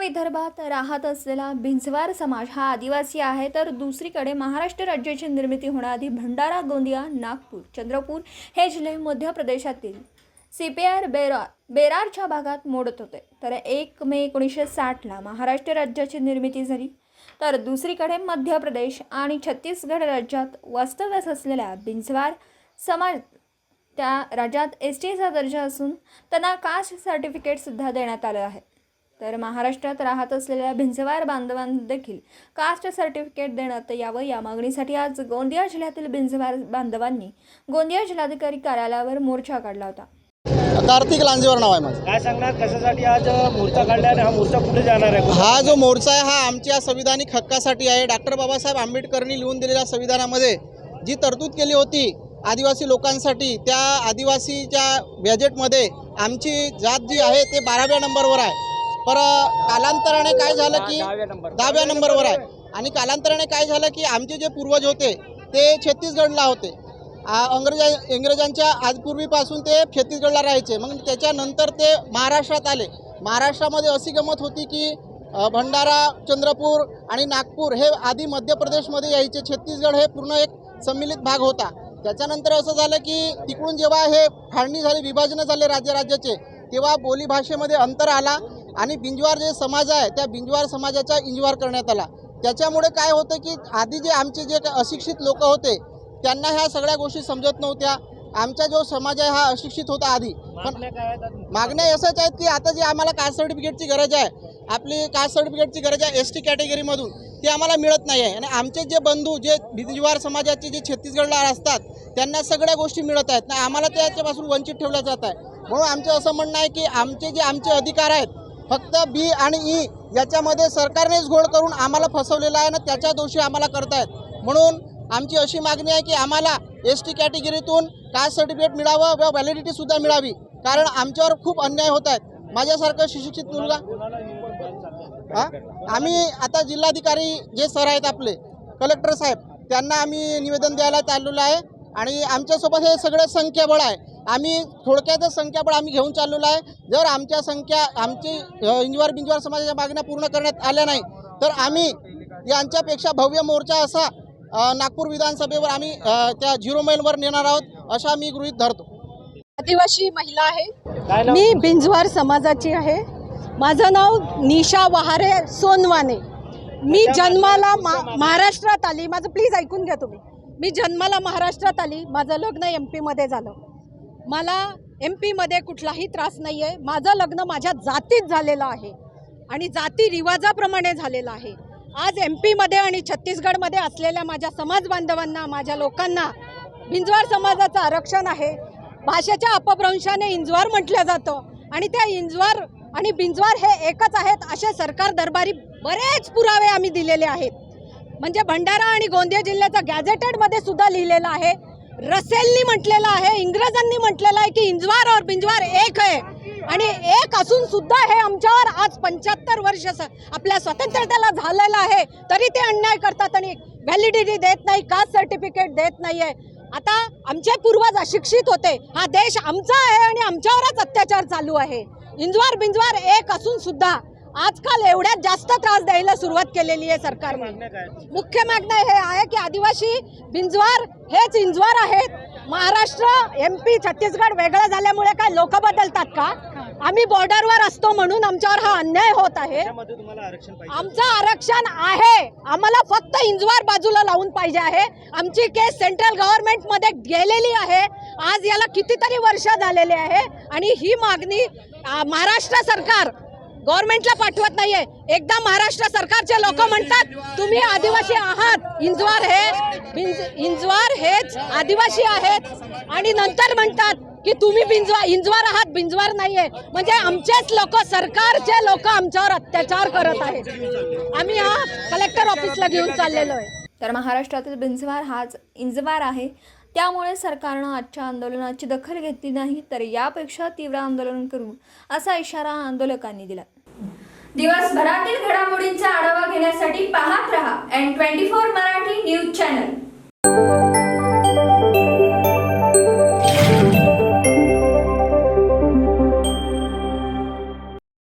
विदर्भात राहत असलेला बिंजवार समाज हा आदिवासी आहे, तर दुसरीकडे महाराष्ट्र राज्याची निर्मिती होण्याआधी भंडारा, गोंदिया, नागपूर, चंद्रपूर हे जिल्हे मध्य प्रदेशातील सीपीआर बेरारच्या भागात मोडत होते. तर 1 मे 1960ला महाराष्ट्र राज्याची निर्मिती झाली. तर दुसरीकडे मध्य प्रदेश आणि छत्तीसगड राज्यात वास्तव्यास असलेल्या बिंजवार समाज त्या राज्यात एसटीचा दर्जा असून त्यांना कास्ट सर्टिफिकेटसुद्धा देण्यात आलं आहे. तर महाराष्ट्रात राहत असलेल्या बिंजवार बांधवांना देखील कास्ट सर्टिफिकेट देण्यात यावं या मागणीसाठी आज गोंदिया जिल्ह्यातील बिंजवार बांधवांनी गोंदिया जिल्हाधिकारी कार्यालयावर मोर्चा काढला होता. कार्तिक लांजेवर नाव आहे माझं. काय सांगणार कशासाठी आज मोर्चा काढला आणि हा मोर्चा कुठे जाणार आहे? हा जो मोर्चा आहे हा आमच्या संविधानिक हक्कासाठी आहे. डॉक्टर बाबासाहेब आंबेडकरांनी लिहून दिलेल्या संविधानामध्ये जी तरतूद केली होती आदिवासी लोकांसाठी, त्या आदिवासीच्या बजेटमध्ये आमची जात जी आहे ते 12व्या नंबरवर आहे. पर कालांतराने काय झालं की 10व्या नंबरवर आहे. आणि कालांतराने काय झालं की आमचे जे पूर्वज होते ते छत्तीसगडला होते. इंग्रजांच्या आजपूर्वीपासून ते छत्तीसगडला राहायचे. मग त्याच्यानंतर ते महाराष्ट्रात आले. महाराष्ट्रामध्ये अशी गमत होती की भंडारा, चंद्रपूर आणि नागपूर हे आधी मध्य प्रदेशमध्ये यायचे. छत्तीसगड हे पूर्ण एक सम्मिलित भाग होता. त्याच्यानंतर असं झालं की तिकडून जेव्हा हे फाळणी झाली, विभाजन झाले राज्याचे, तेव्हा बोलीभाषेमध्ये अंतर आला आणि बिंजवार जे समाज आहे त्या बिंजवार समाजाचा इंजवार करण्यात आला. त्याच्यामुळे काय होतं की आधी जे आमचे जे अशिक्षित लोक होते त्यांना ह्या सगळ्या गोष्टी समजत नव्हत्या. आमचा जो समाज आहे हा अशिक्षित होता आधी. पण मागण्या अशाच आहेत की आता जे आम्हाला कास्ट सर्टिफिकेटची गरज आहे, आपली कास्ट सर्टिफिकेटची गरज आहे एसटी कॅटेगरीमधून, ती आम्हाला मिळत नाही आहे. आणि आमचे जे बंधू जे बिंजवार समाजाचे जे छत्तीसगडला असतात त्यांना सगळ्या गोष्टी मिळत आहेत ना, आम्हाला त्याच्यापासून वंचित ठेवलं जात आहे. म्हणून आमचं असं म्हणणं आहे की आमचे अधिकार आहेत फक्त बी आणि ई याच्यामध्ये सरकारनेच घोळ करून आम्हाला फसवलेलं आहे ना, त्याच्या दोषी आम्हाला करतायत. म्हणून आमची अशी मागणी आहे की आम्हाला एसटी कॅटेगरीतून कास्ट सर्टिफिकेट मिळावं व व्हॅलिडिटीसुद्धा मिळावी, कारण आमच्यावर खूप अन्याय होत आहेत. माझ्यासारखं सुशिक्षित मुलगा आम्ही आता जिल्हाधिकारी जे सर आहेत आपले कलेक्टर साहेब त्यांना आम्ही निवेदन द्यायला चाललेलो आहे. आणि आमच्यासोबत हे सगळं संख्याबळ आहे. आम्ही थोडक्यातच संख्याबळ आम्ही घेऊन चाललेलो आहे. जर आमची इंजवार बिंजवार समाजाच्या मागण्या पूर्ण करण्यात आल्या नाही तर आम्ही यांच्यापेक्षा भव्य मोर्चा असा नागपूर विधानसभेवर आम्ही त्या 0 मैलवर नेणार आहोत, अशा मी गृहीत धरतो. आदिवासी महिला आहे, मी बिंजवार समाजाची आहे. माझं नाव निशा वहारे सोनवाने. मी जन्माला महाराष्ट्रात आली. माझं प्लीज ऐकून घ्या तुम्ही. मी जन्माला महाराष्ट्रात आली. माझं लग्न MP मध्ये झालं. मला MP मध्ये कुठलाही त्रास नाही आहे. माझं लग्न माझ्या जातीत झालेलं आहे आणि जाती रिवाजाप्रमाणे झालेलं आहे. आज MP मध्ये आणि छत्तीसगडमध्ये असलेल्या माझ्या समाज बांधवांना, माझ्या लोकांना बिंजवार समाजाचं आरक्षण आहे. भाषेच्या अपभ्रंशाने इंजवार म्हटलं जातं आणि त्या इंजवार आणि बिंजवार हे एकच आहेत असे सरकार दरबारी बरेच पुरावे आम्ही दिलेले आहेत. म्हणजे भंडारा आणि गोंदिया जिल्ह्याचा गॅझेटेडमध्ये सुद्धा लिहिलेलं आहे. रसेलनी म्हटलेलं आहे, इंग्रजांनी म्हटलेलं आहे की इंजवार और बिंजवार एक आहे. आणि एक असून सुद्धा हे आमच्यावर आज 75 वर्ष आपल्या स्वातंत्र्याला झालेलं आहे तरी ते अन्याय करतात आणि व्हॅलिडिटी देत नाही, कास्ट सर्टिफिकेट देत नाही आहे. आता आमचे पूर्वज अशिक्षित होते. हा देश आमचा आहे आणि आमच्यावरच अत्याचार चालू आहे. इंजवार बिंजवार एक असून सुद्धा आजकाल एवढ्यात जास्त त्रास द्यायला सुरुवात केलेली आहे सरकारने. मुख्य मागण्या हे आहे की आदिवासी बिंजवार हेच इंजवार आहेत. महाराष्ट्र, MP, छत्तीसगड वेगळं झाल्यामुळे काय लोक बदलतात का? आम्ही बॉर्डरवर असतो म्हणून आमच्यावर हा अन्याय होत आहे. आमचं आरक्षण आहे, आम्हाला फक्त इंजवार बाजूला लावून पाहिजे आहे. आमची केस सेंट्रल गव्हर्नमेंटमध्ये गेलेली आहे. आज याला कितीतरी वर्ष झालेले आहे आणि ही मागणी महाराष्ट्र सरकार गव्हर्नमेंटला पाठवत नाहीये. एकदा महाराष्ट्र सरकारचे लोक म्हणतात तुम्ही आदिवासी आहात, इंजवार हेच आदिवासी आहेत आणि नंतर म्हणतात की तुम्ही इंजवार आहात, बिंजवार नाहीये. म्हणजे आमचेच लोक, सरकारचे लोक आमच्यावर अत्याचार करत आहेत. आम्ही हा कलेक्टर ऑफिसला घेऊन चाललेलो आहे. तर महाराष्ट्रातील बिंजवार हाच इंजवार आहे. त्यामुळे सरकारनं आजच्या आंदोलनाची दखल घेतली नाही तर यापेक्षा तीव्र आंदोलन करू असा इशारा आंदोलकांनी दिला. दिवसभरातील घडामोडींचा आढावा घेण्यासाठी पाहत रहा N24 मराठी न्यूज चॅनल.